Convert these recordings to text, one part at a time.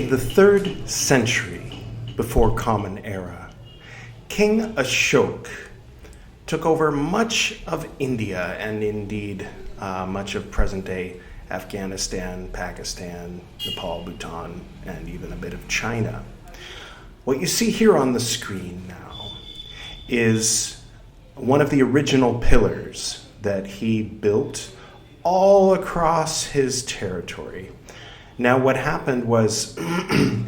the 3rd century before Common Era, King Ashoka took over much of India and indeed much of present-day Afghanistan, Pakistan, Nepal, Bhutan, and even a bit of China. What you see here on the screen now is one of the original pillars that he built all across his territory. Now, what happened was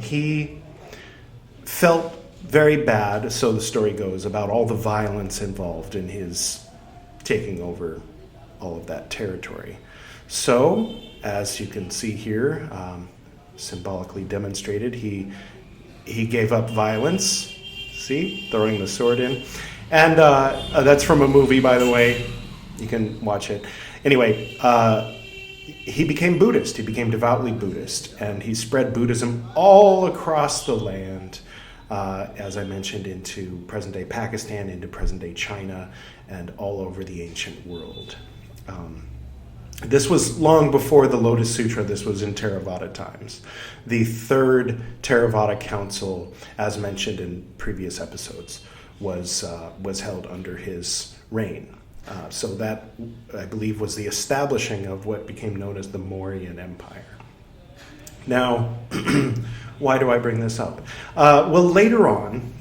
he felt very bad, so the story goes, about all the violence involved in his taking over all of that territory. So, as you can see here, symbolically demonstrated, he gave up violence. See, throwing the sword in. And that's from a movie, by the way. You can watch it. Anyway, he became Buddhist. He became devoutly Buddhist. And he spread Buddhism all across the land, as I mentioned, into present-day Pakistan, into present-day China, and all over the ancient world. This was long before the Lotus Sutra. This was in Theravāda times. The 3rd Theravāda Council, as mentioned in previous episodes, was held under his reign. So that, I believe, was the establishing of what became known as the Mauryan Empire. Now, why do I bring this up? Well, later on,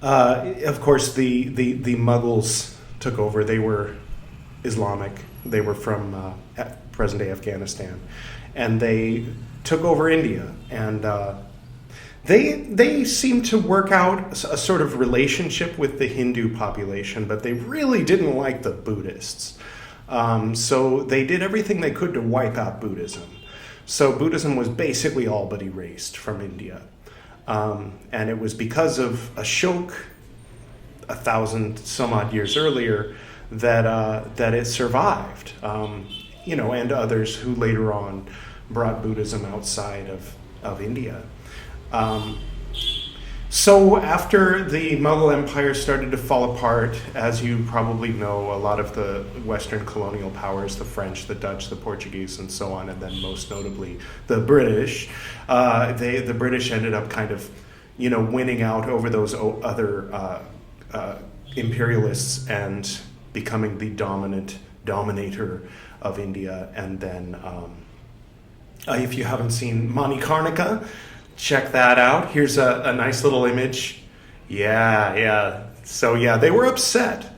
of course, the Mughals took over. They were Islamic. They were from present-day Afghanistan, and they took over India. And they seemed to work out a sort of relationship with the Hindu population, but they really didn't like the Buddhists. So they did everything they could to wipe out Buddhism. So Buddhism was basically all but erased from India. And it was because of Ashoka, 1,000 some odd years earlier, that it survived, and others who later on brought Buddhism outside of India. So after the Mughal Empire started to fall apart, as you probably know, a lot of the Western colonial powers, the French, the Dutch, the Portuguese, and so on, and then most notably the British, the British ended up kind of, winning out over those other imperialists and becoming the dominator of India. And then if you haven't seen Manikarnika, check that out. Here's a nice little image. Yeah. So they were upset.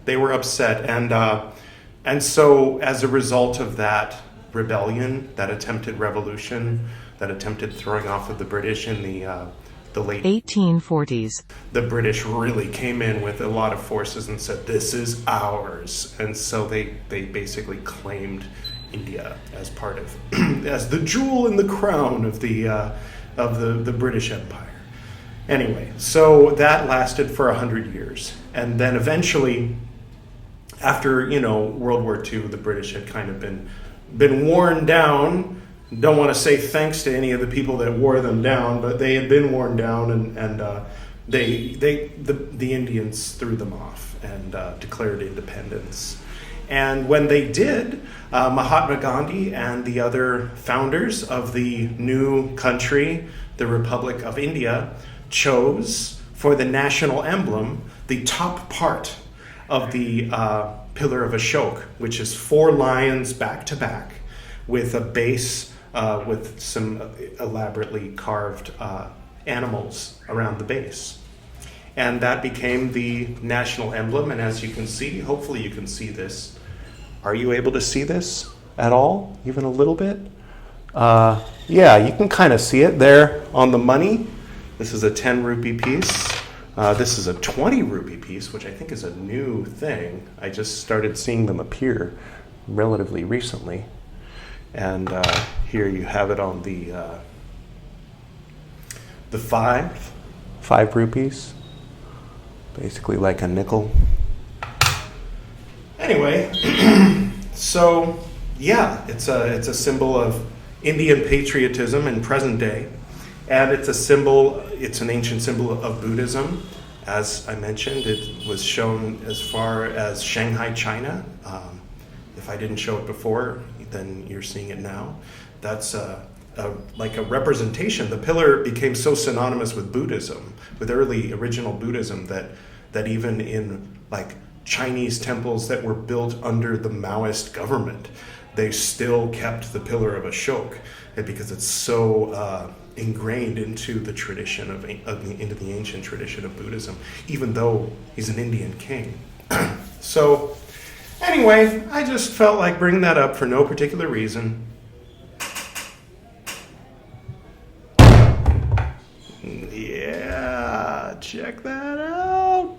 And so as a result of that rebellion, that attempted revolution, that attempted throwing off of the British in the late 1840s, the British really came in with a lot of forces and said, "This is ours." And so they basically claimed India as part of, as the jewel in the crown of the British Empire. Anyway, so that lasted for 100 years. And then eventually, after, World War II, the British had kind of been worn down. Don't want to say thanks to any of the people that wore them down, but they had been worn down, and the Indians threw them off and declared independence. And when they did, Mahatma Gandhi and the other founders of the new country, the Republic of India, chose for the national emblem the top part of the Pillar of Ashoka, which is 4 lions back to back with a base with some elaborately carved animals around the base. And that became the national emblem. And as you can see, hopefully you can see this. Are you able to see this at all? Even a little bit? Yeah, you can kind of see it there on the money. This is a 10 rupee piece. This is a 20 rupee piece, which I think is a new thing. I just started seeing them appear relatively recently. And here you have it on the 5 rupees, basically like a nickel. Anyway, so yeah, it's a symbol of Indian patriotism in present day, and it's an ancient symbol of Buddhism. As I mentioned, it was shown as far as Shanghai, China. If I didn't show it before, then you're seeing it now. That's like a representation. The pillar became so synonymous with Buddhism, with early original Buddhism, that even in like Chinese temples that were built under the Maoist government, they still kept the Pillar of Ashoka, because it's so ingrained into the tradition into the ancient tradition of Buddhism, even though he's an Indian king. So anyway, I just felt like bringing that up for no particular reason. Yeah, check that out.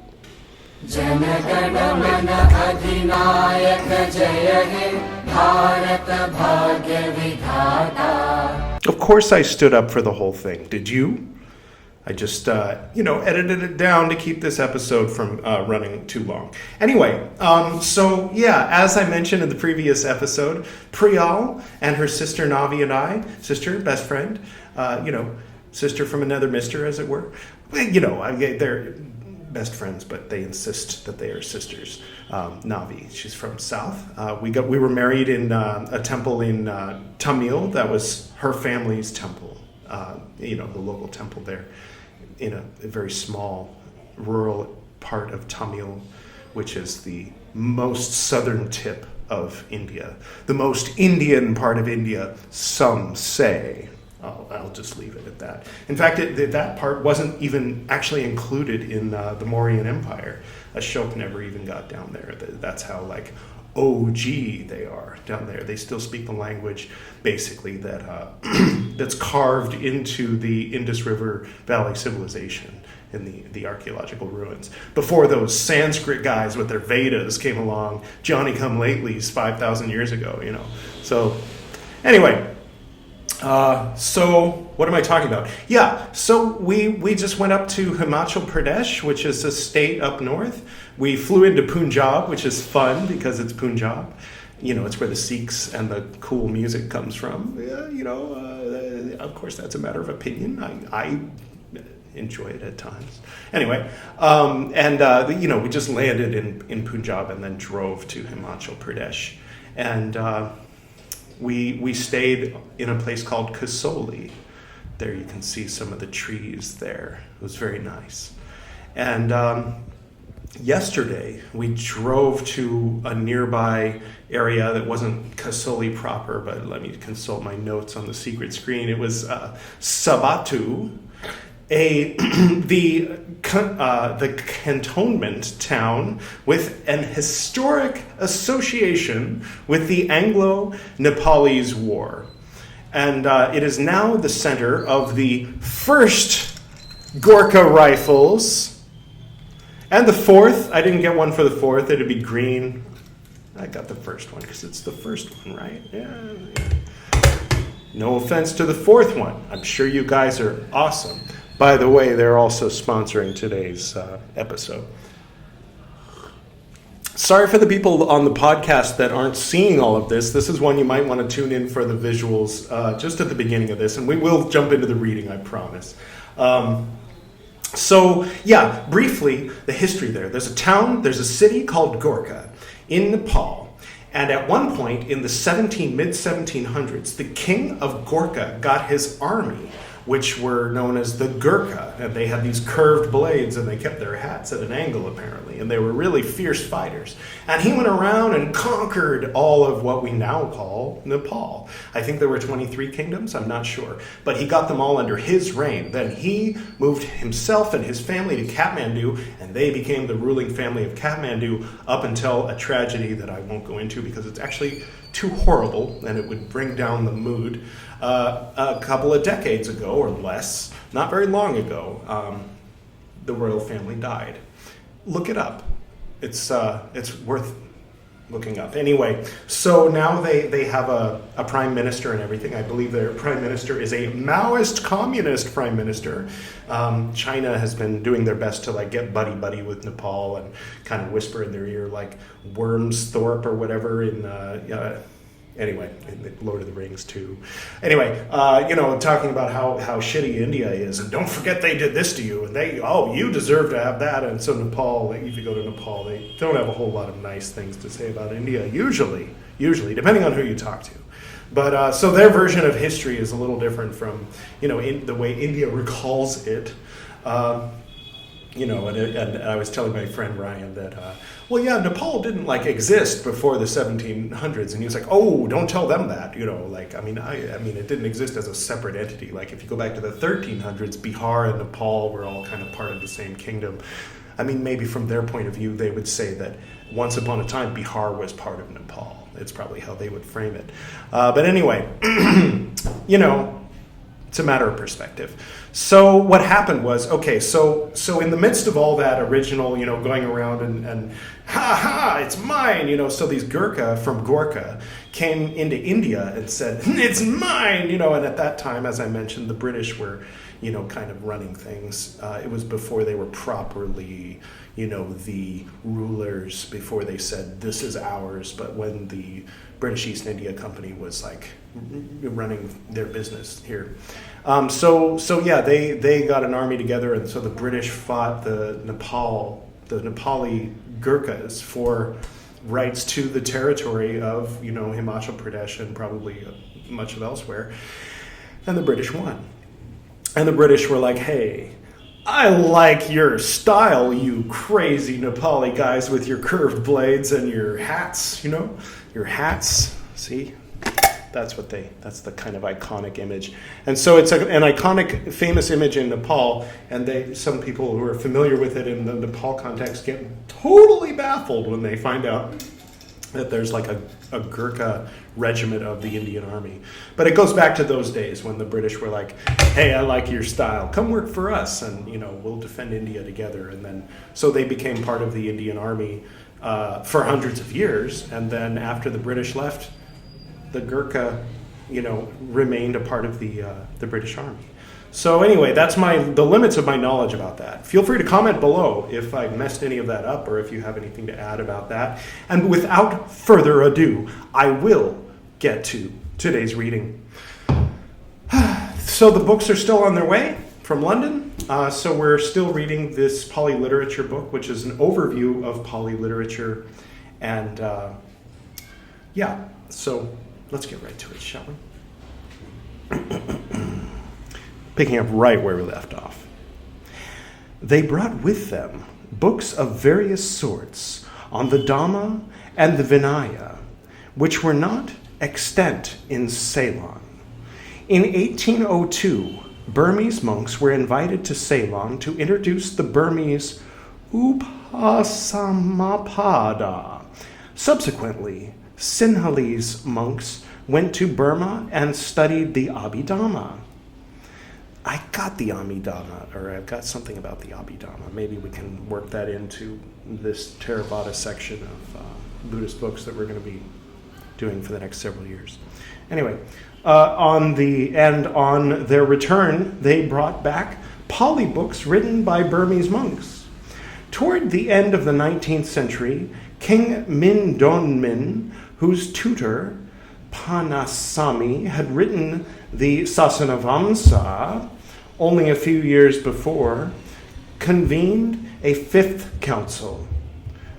Of course I stood up for the whole thing. Did you? I just, edited it down to keep this episode from running too long. Anyway, so yeah, as I mentioned in the previous episode, Priyal and her sister Navi and I, best friend, sister from another mister, as it were. They're best friends, but they insist that they are sisters. Navi, she's from South. We were married in a temple in Tamil. That was her family's temple. The local temple there, in a very small rural part of Tamil, which is the most southern tip of India, the most Indian part of India, some say. I'll just leave it at that. In fact, that part wasn't even actually included in the Mauryan Empire. Ashoka never even got down there. That's how OG they are down there. They still speak the language, basically, that's carved into the Indus River Valley civilization in the archaeological ruins. Before those Sanskrit guys with their Vedas came along, Johnny-come-latelys 5,000 years ago, So, anyway. So what am I talking about? Yeah, so we just went up to Himachal Pradesh, which is a state up north. We flew into Punjab, which is fun because it's Punjab. It's where the Sikhs and the cool music comes from. Of course, that's a matter of opinion. I enjoy it at times. Anyway, we just landed in Punjab and then drove to Himachal Pradesh. And we stayed in a place called Kasoli. There you can see some of the trees there. It was very nice. And yesterday we drove to a nearby area that wasn't Kasoli proper, but let me consult my notes on the secret screen. It was Sabatu, the cantonment town with an historic association with the Anglo-Nepalese War. And it is now the center of the first Gorkha rifles. And the fourth, I didn't get one for the fourth, it'd be green. I got the first one because it's the first one, right? Yeah. No offense to the fourth one. I'm sure you guys are awesome. By the way, they're also sponsoring today's episode. Sorry for the people on the podcast that aren't seeing all of this. This is one you might want to tune in for the visuals just at the beginning of this, and we will jump into the reading, I promise. Briefly, the history there. There's a city called Gorkha in Nepal. And at one point in the mid-1700s, the king of Gorkha got his army, which were known as the Gurkha, and they had these curved blades, and they kept their hats at an angle, apparently, and they were really fierce fighters. And he went around and conquered all of what we now call Nepal. I think there were 23 kingdoms, I'm not sure, but he got them all under his reign. Then he moved himself and his family to Kathmandu, and they became the ruling family of Kathmandu up until a tragedy that I won't go into because it's actually too horrible, and it would bring down the mood. A couple of decades ago, or less, not very long ago, the royal family died. Look it up. It's worth looking up. Anyway, so now they have a prime minister and everything. I believe their prime minister is a Maoist communist prime minister. China has been doing their best to get buddy with Nepal and kind of whisper in their ear like Wormsthorpe or whatever in anyway, in Lord of the Rings too. Anyway, talking about how shitty India is, and don't forget they did this to you, and you deserve to have that. And so Nepal, if you go to Nepal, they don't have a whole lot of nice things to say about India, usually, depending on who you talk to. But so their version of history is a little different from, in the way India recalls it. And I was telling my friend Ryan that, Nepal didn't exist before the 1700s, and he was like, "Oh, don't tell them that." It didn't exist as a separate entity. Like if you go back to the 1300s, Bihar and Nepal were all kind of part of the same kingdom. I mean, maybe from their point of view, they would say that once upon a time, Bihar was part of Nepal. It's probably how they would frame it. But anyway, it's a matter of perspective. So what happened was, so in the midst of all that original, going around and it's mine, so these Gurkha from Gorkha came into India and said, it's mine, and at that time, as I mentioned, the British were, kind of running things. It was before they were properly, the rulers, before they said, this is ours, but when the British East India Company was running their business here. They got an army together, and so the British fought the Nepali Gurkhas for rights to the territory of, Himachal Pradesh and probably much of elsewhere, and the British won. And the British were like, hey, I like your style, you crazy Nepali guys with your curved blades and your hats, your hats, see? That's the kind of iconic image. And so it's an iconic, famous image in Nepal, and some people who are familiar with it in the Nepal context get totally baffled when they find out that there's a Gurkha regiment of the Indian Army. But it goes back to those days when the British were like, hey, I like your style, come work for us, and we'll defend India together. And then so they became part of the Indian Army for hundreds of years, and then after the British left, the Gurkha, remained a part of the British Army. So anyway, that's the limits of my knowledge about that. Feel free to comment below if I messed any of that up or if you have anything to add about that. And without further ado, I will get to today's reading. So the books are still on their way from London. So we're still reading this Pāli literature book, which is an overview of Pāli literature. And so let's get right to it, shall we? Picking up right where we left off. They brought with them books of various sorts on the Dhamma and the Vinaya, which were not extant in Ceylon. In 1802, Burmese monks were invited to Ceylon to introduce the Burmese Upasamappada. Subsequently, Sinhalese monks went to Burma and studied the Abhidhamma. I got the Abhidhamma, or I've got something about the Abhidhamma. Maybe we can work that into this Theravāda section of Buddhist books that we're going to be doing for the next several years. Anyway, on their return, they brought back Pāli books written by Burmese monks. Toward the end of the 19th century, King Mindonmin, whose tutor, Panasami, had written the Sasanavamsa only a few years before, convened a fifth council.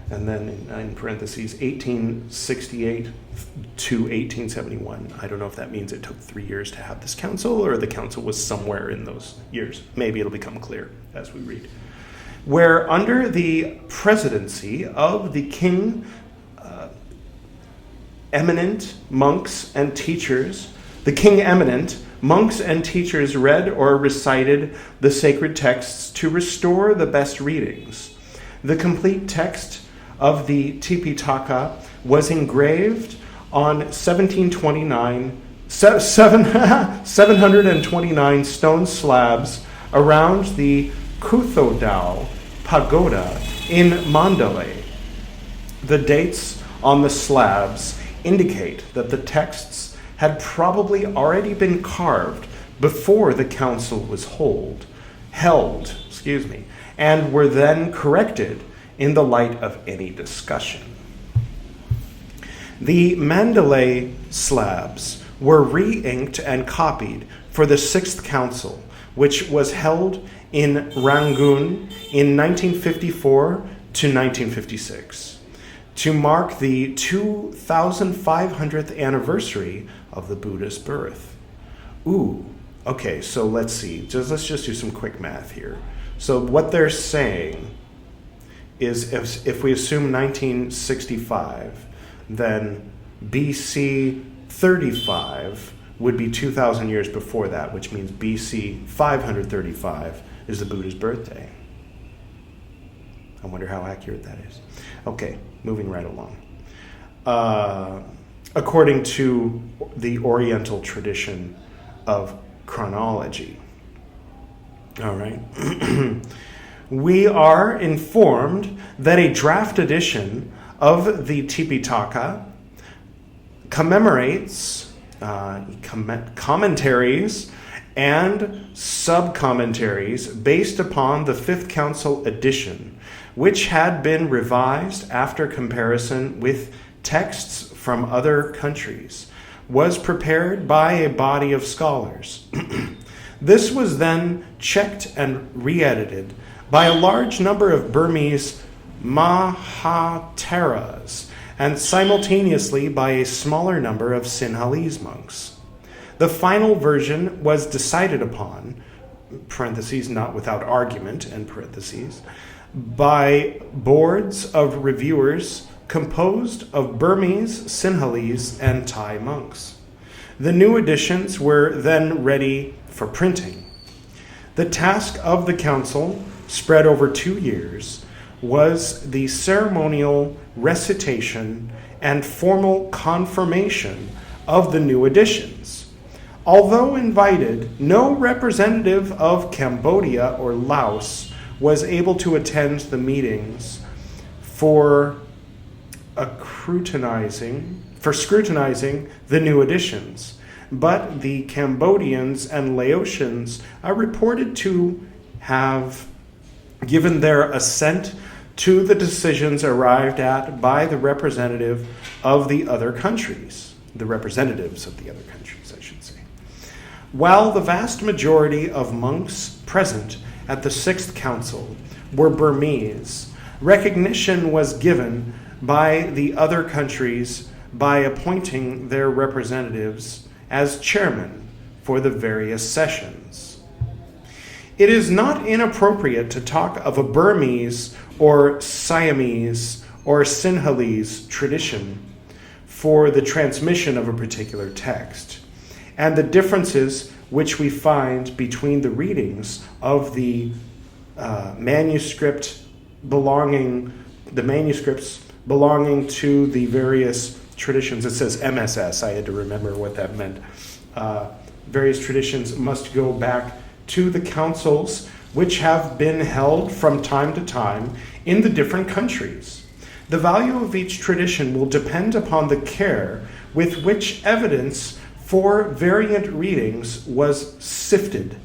And then in parentheses, 1868 to 1871. I don't know if that means it took 3 years to have this council or the council was somewhere in those years. Maybe it'll become clear as we read. Where under the presidency of the king, eminent monks and teachers, read or recited the sacred texts to restore the best readings. The complete text of the Tipitaka was engraved on 729 stone slabs around the Kuthodao Pagoda in Mandalay. The dates on the slabs indicate that the texts had probably already been carved before the council was held, and were then corrected in the light of any discussion. The Mandalay slabs were re-inked and copied for the Sixth Council, which was held in Rangoon in 1954 to 1956. To mark the 2,500th anniversary of the Buddha's birth. Ooh, okay, so let's see. Let's just do some quick math here. So what they're saying is if we assume 1965, then BC 35 would be 2,000 years before that, which means BC 535 is the Buddha's birthday. I wonder how accurate that is. Okay, moving right along. According to the Oriental tradition of chronology. All right. We are informed that a draft edition of the Tipitaka commemorates commentaries and sub-commentaries based upon the Fifth Council edition, which had been revised after comparison with texts from other countries, was prepared by a body of scholars. This was then checked and re-edited by a large number of Burmese Mahateras, and simultaneously by a smaller number of Sinhalese monks. The final version was decided upon, parentheses, not without argument, end parentheses, by boards of reviewers composed of Burmese, Sinhalese, and Thai monks. The new editions were then ready for printing. The task of the council, spread over 2 years, was the ceremonial recitation and formal confirmation of the new editions. Although invited, no representative of Cambodia or Laos was able to attend the meetings for scrutinizing the new editions, but the Cambodians and Laotians are reported to have given their assent to the decisions arrived at by the representatives of the other countries, I should say. While the vast majority of monks present at the Sixth Council were Burmese, recognition was given by the other countries by appointing their representatives as chairmen for the various sessions. It is not inappropriate to talk of a Burmese or Siamese or Sinhalese tradition for the transmission of a particular text, and the differences which we find between the readings of the manuscripts belonging to the various traditions. It says MSS. I had to remember what that meant. Various traditions must go back to the councils which have been held from time to time in the different countries. The value of each tradition will depend upon the care with which evidence for variant readings was sifted,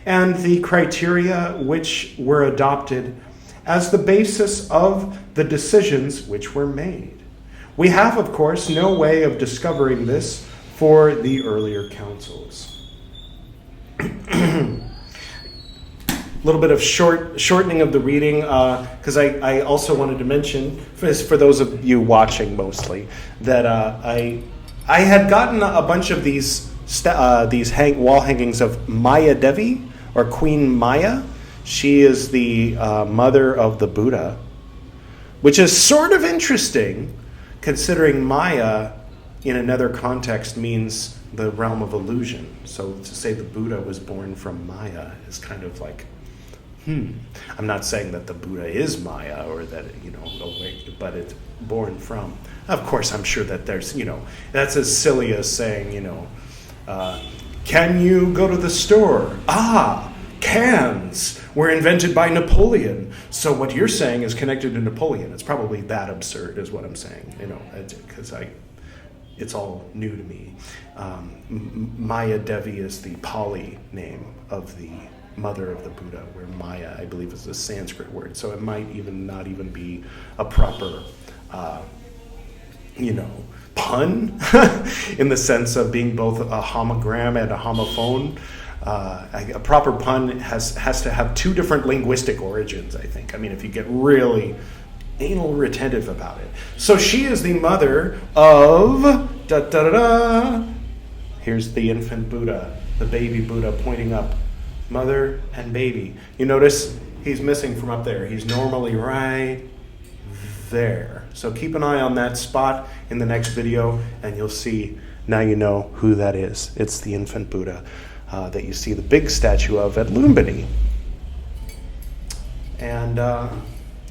and the criteria which were adopted as the basis of the decisions which were made. We have, of course, no way of discovering this for the earlier councils. A little bit of shortening of the reading, because I also wanted to mention, for those of you watching mostly, that I had gotten a bunch of these wall hangings of Maya Devi, or Queen Maya. She is the mother of the Buddha, which is sort of interesting, considering Maya in another context means the realm of illusion. So to say the Buddha was born from Maya is kind of like, I'm not saying that the Buddha is Maya or that, but it's born from. Of course, I'm sure that there's, that's as silly as saying, can you go to the store? Cans were invented by Napoleon. So what you're saying is connected to Napoleon. It's probably that absurd is what I'm saying, because it's all new to me. Maya Devi is the Pāli name of the mother of the Buddha, where Maya, I believe, is a Sanskrit word. So it might even not even be a proper, pun in the sense of being both a homogram and a homophone. A proper pun has to have two different linguistic origins, I think. I mean, if you get really anal retentive about it. So she is the mother of Da da da da. Here's the infant Buddha, the baby Buddha pointing up, mother and baby. You notice he's missing from up there. He's normally right there. So keep an eye on that spot in the next video, and you'll see, now you know who that is. It's the infant Buddha that you see the big statue of at Lumbini. And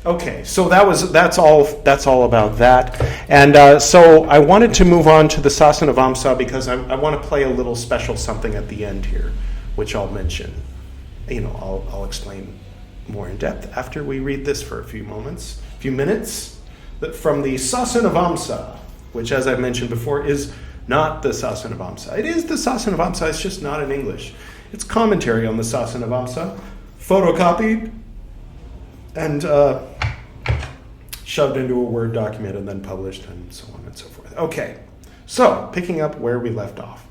okay, so that's all about that. And so I wanted to move on to the Sasanavamsa because I want to play a little special something at the end here, which I'll mention. I'll explain more in depth after we read this for a few minutes. From the Sasanavamsa, which, as I've mentioned before, is not the Sasanavamsa. It is the Sasanavamsa, it's just not in English. It's commentary on the Sasanavamsa, photocopied and shoved into a Word document and then published and so on and so forth. Okay, so picking up where we left off.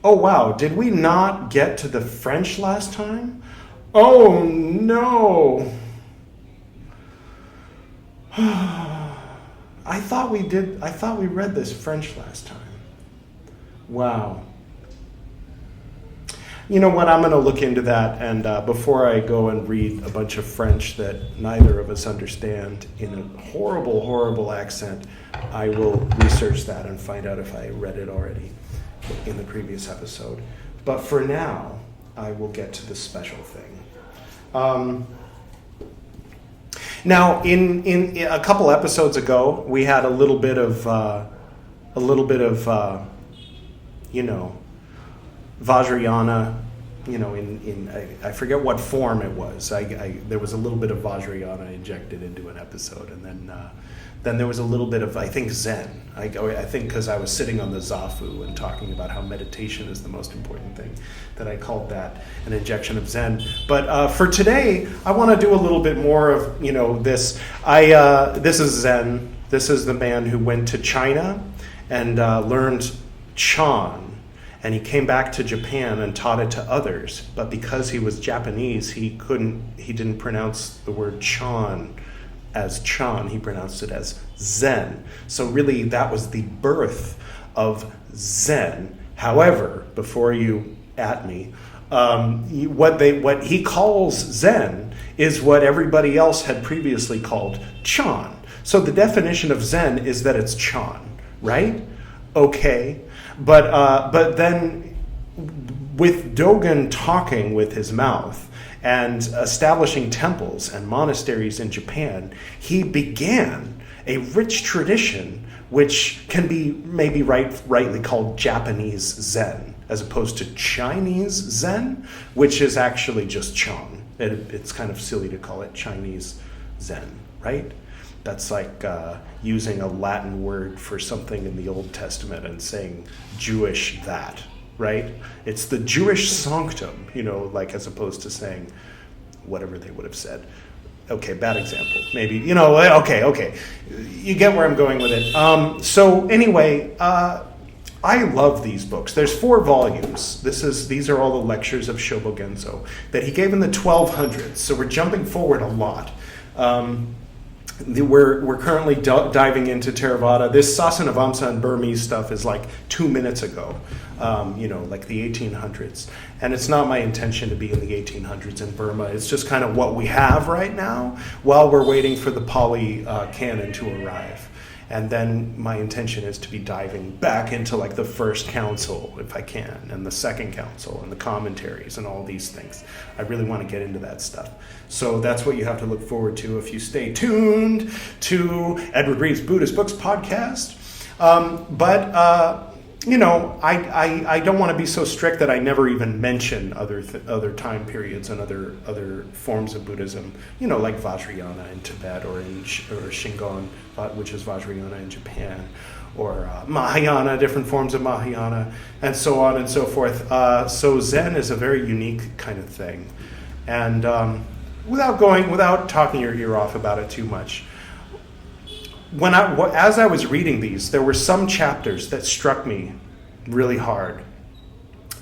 Oh wow, did we not get to the French last time? Oh no! I thought we read this French last time. Wow. You know what, I'm going to look into that, and before I go and read a bunch of French that neither of us understand in a horrible, horrible accent, I will research that and find out if I read it already in the previous episode. But for now, I will get to the special thing. Now, in a couple episodes ago, we had a little bit of Vajrayana, I forget what form it was. There was a little bit of Vajrayana injected into an episode, and then there was a little bit of, I think, Zen. I think because I was sitting on the Zafu and talking about how meditation is the most important thing, that I called that an injection of Zen. But for today, I want to do a little bit more of, this. This is Zen. This is the man who went to China and learned Chan. And he came back to Japan and taught it to others. But because he was Japanese, he didn't pronounce the word Chan as Chan, he pronounced it as Zen. So really that was the birth of Zen. However, before you at me, what he calls Zen is what everybody else had previously called Chan. So the definition of Zen is that it's Chan, right? Okay. But then with Dogen talking with his mouth and establishing temples and monasteries in Japan, he began a rich tradition which can be maybe rightly called Japanese Zen, as opposed to Chinese Zen, which is actually just Chan. It's kind of silly to call it Chinese Zen, right? That's like using a Latin word for something in the Old Testament and saying Jewish that, right? It's the Jewish sanctum, like as opposed to saying whatever they would have said. Okay, bad example. Maybe, okay. You get where I'm going with it. So anyway, I love these books. There's 4 volumes. These are all the lectures of Shobo Genzo that he gave in the 1200s. So we're jumping forward a lot. We're currently diving into Theravāda. This Sasanavamsa and Burmese stuff is like 2 minutes ago, like the 1800s. And it's not my intention to be in the 1800s in Burma. It's just kind of what we have right now while we're waiting for the Pāli Canon to arrive. And then my intention is to be diving back into like the first council, if I can, and the second council, and the commentaries, and all these things. I really want to get into that stuff. So that's what you have to look forward to if you stay tuned to Edward Reed's Buddhist Books podcast. I don't want to be so strict that I never even mention other time periods and other forms of Buddhism, like Vajrayana in Tibet or Shingon, which is Vajrayana in Japan, or Mahayana, different forms of Mahayana, and so on and so forth. So Zen is a very unique kind of thing. And without talking your ear off about it too much, as I was reading these, there were some chapters that struck me really hard.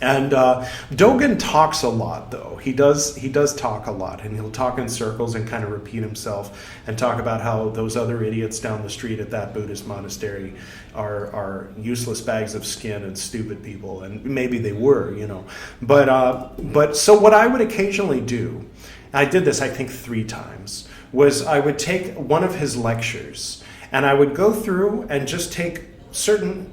And Dogen talks a lot, though. He does talk a lot, and he'll talk in circles and kind of repeat himself and talk about how those other idiots down the street at that Buddhist monastery are useless bags of skin and stupid people, and maybe they were, But so what I would occasionally do, I did this I think 3 times, was I would take one of his lectures and I would go through and just take certain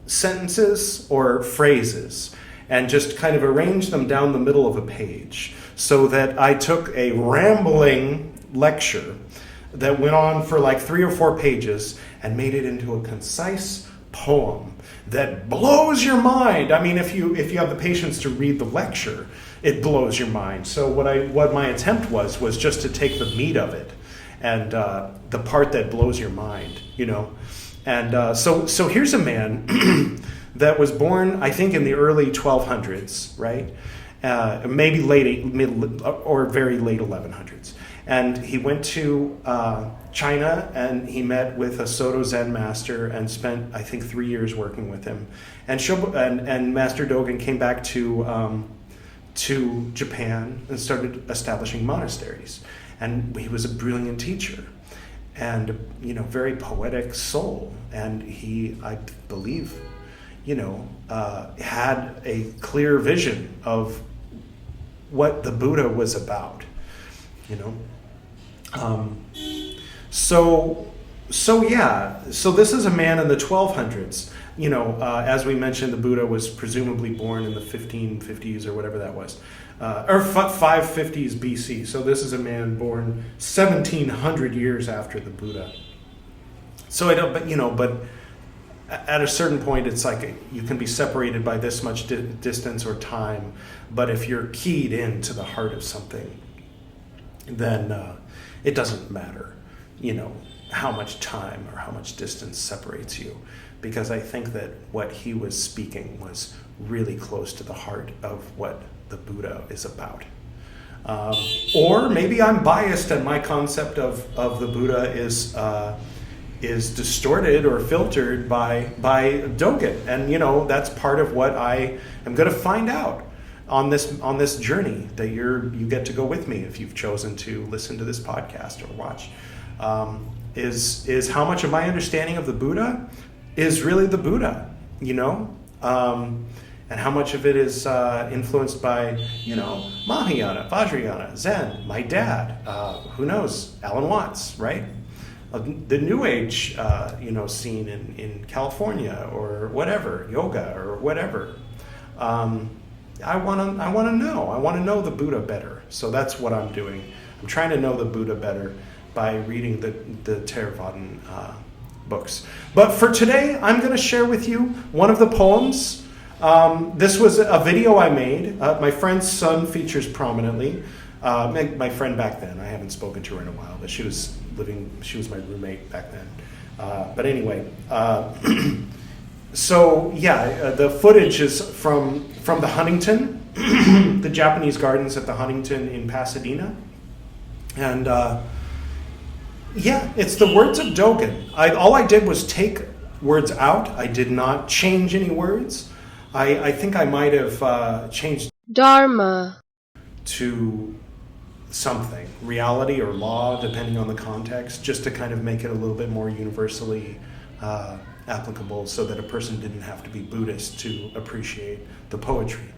sentences or phrases and just kind of arrange them down the middle of a page, so that I took a rambling lecture that went on for like 3 or 4 pages and made it into a concise poem that blows your mind. I mean, if you have the patience to read the lecture, it blows your mind. So what my attempt was just to take the meat of it and the part that blows your mind, And so here's a man that was born, I think, in the early 1200s, right? Maybe mid or very late 1100s. And he went to China, and he met with a Soto Zen master and spent, I think, 3 years working with him. And Master Dogen came back to Japan and started establishing monasteries. And he was a brilliant teacher and, very poetic soul. And he, I believe, had a clear vision of what the Buddha was about, So this is a man in the 1200s. As we mentioned, the Buddha was presumably born in the 1550s or whatever that was, or 550s BC. So this is a man born 1700 years after the Buddha. So but at a certain point, it's like you can be separated by this much distance or time, but if you're keyed into the heart of something, then it doesn't matter, how much time or how much distance separates you, because I think that what he was speaking was really close to the heart of what the Buddha is about. Or maybe I'm biased and my concept of the Buddha is distorted or filtered by Dogen, and that's part of what I am going to find out on this journey that you get to go with me if you've chosen to listen to this podcast or watch. Is how much of my understanding of the Buddha is really the Buddha, and how much of it is influenced by, Mahayana, Vajrayana, Zen, my dad, who knows, Alan Watts, right? The New Age, scene in California or whatever, yoga or whatever. I want to know the Buddha better. So that's what I'm doing. I'm trying to know the Buddha better by reading the Theravādan books. But for today, I'm going to share with you one of the poems. This was a video I made. My friend's son features prominently. My friend back then, I haven't spoken to her in a while, but she was my roommate back then. But anyway, the footage is from the Huntington, the Japanese gardens at the Huntington in Pasadena. And it's the words of Dogen. All I did was take words out. I did not change any words. I think I might have changed Dharma to something, reality or law, depending on the context, just to kind of make it a little bit more universally applicable, so that a person didn't have to be Buddhist to appreciate the poetry.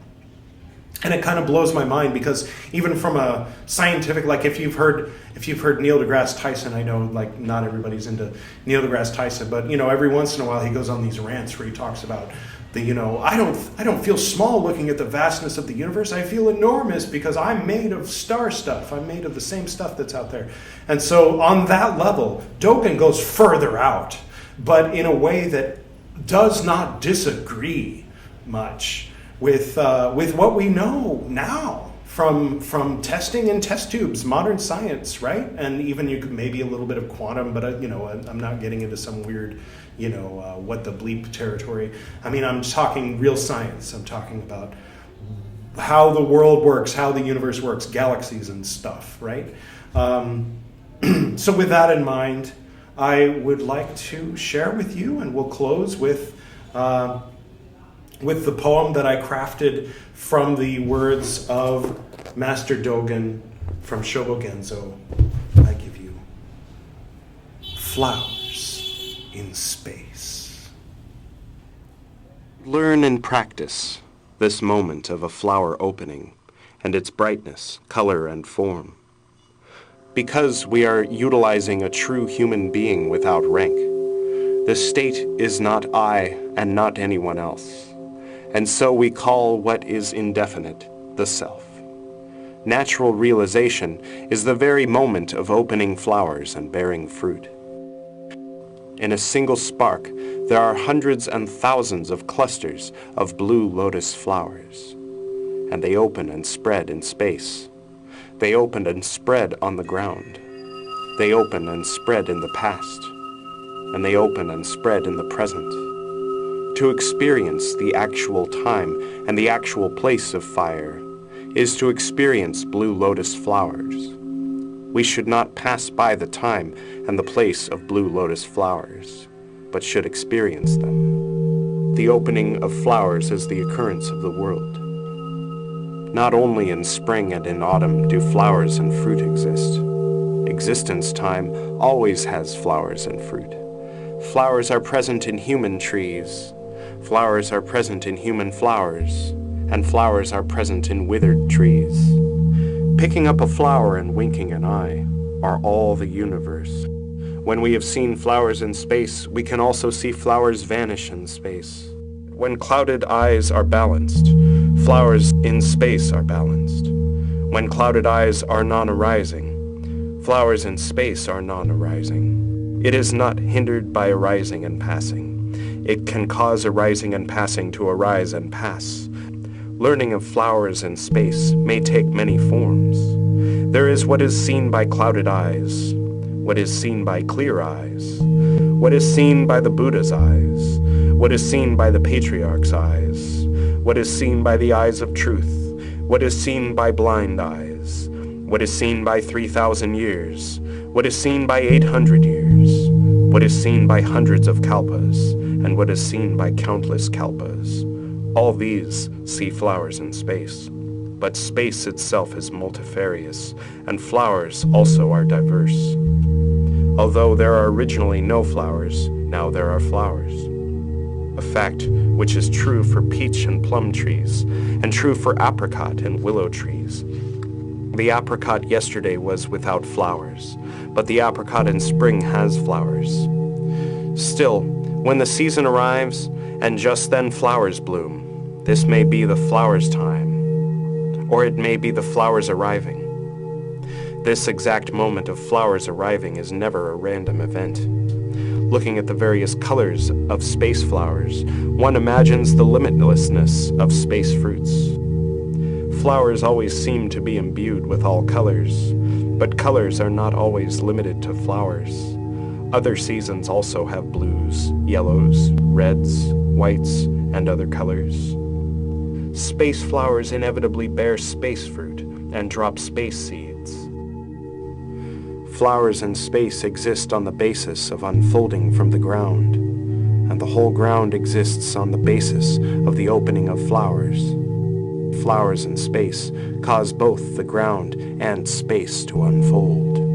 And it kind of blows my mind, because even from a scientific, like if you've heard Neil deGrasse Tyson, I know like not everybody's into Neil deGrasse Tyson, but every once in a while he goes on these rants where he talks about I don't feel small looking at the vastness of the universe. I feel enormous because I'm made of star stuff. I'm made of the same stuff that's out there. And so on that level, Dogen goes further out, but in a way that does not disagree much with what we know now from testing in test tubes, modern science, right? And even you could maybe a little bit of quantum, but I'm not getting into some weird, what the bleep territory. I mean, I'm talking real science. I'm talking about how the world works, how the universe works, galaxies and stuff, right? So with that in mind, I would like to share with you, and we'll close with with the poem that I crafted from the words of Master Dogen from Shogo Genzo. I give you flowers in space. Learn and practice this moment of a flower opening and its brightness, color, and form. Because we are utilizing a true human being without rank, this state is not I and not anyone else, and so we call what is indefinite the self. Natural realization is the very moment of opening flowers and bearing fruit. In a single spark, there are hundreds and thousands of clusters of blue lotus flowers, and they open and spread in space. They open and spread on the ground. They open and spread in the past, and they open and spread in the present. To experience the actual time and the actual place of fire is to experience blue lotus flowers. We should not pass by the time and the place of blue lotus flowers, but should experience them. The opening of flowers is the occurrence of the world. Not only in spring and in autumn do flowers and fruit exist. Existence time always has flowers and fruit. Flowers are present in human trees. Flowers are present in human flowers. And flowers are present in withered trees. Picking up a flower and winking an eye are all the universe. When we have seen flowers in space, we can also see flowers vanish in space. When clouded eyes are balanced, flowers in space are balanced. When clouded eyes are non-arising, flowers in space are non-arising. It is not hindered by arising and passing. It can cause arising and passing to arise and pass. Learning of flowers in space may take many forms. There is what is seen by clouded eyes, what is seen by clear eyes, what is seen by the Buddha's eyes, what is seen by the patriarch's eyes, what is seen by the eyes of truth, what is seen by blind eyes, what is seen by 3,000 years, what is seen by 800 years, what is seen by hundreds of kalpas, and what is seen by countless kalpas. All these see flowers in space, but space itself is multifarious, and flowers also are diverse. Although there are originally no flowers, now there are flowers. A fact which is true for peach and plum trees, and true for apricot and willow trees. The apricot yesterday was without flowers, but the apricot in spring has flowers. Still, when the season arrives, and just then flowers bloom, this may be the flowers' time, or it may be the flowers arriving. This exact moment of flowers arriving is never a random event. Looking at the various colors of space flowers, one imagines the limitlessness of space fruits. Flowers always seem to be imbued with all colors, but colors are not always limited to flowers. Other seasons also have blues, yellows, reds, whites, and other colors. Space flowers inevitably bear space fruit and drop space seeds. Flowers in space exist on the basis of unfolding from the ground, and the whole ground exists on the basis of the opening of flowers. Flowers in space cause both the ground and space to unfold.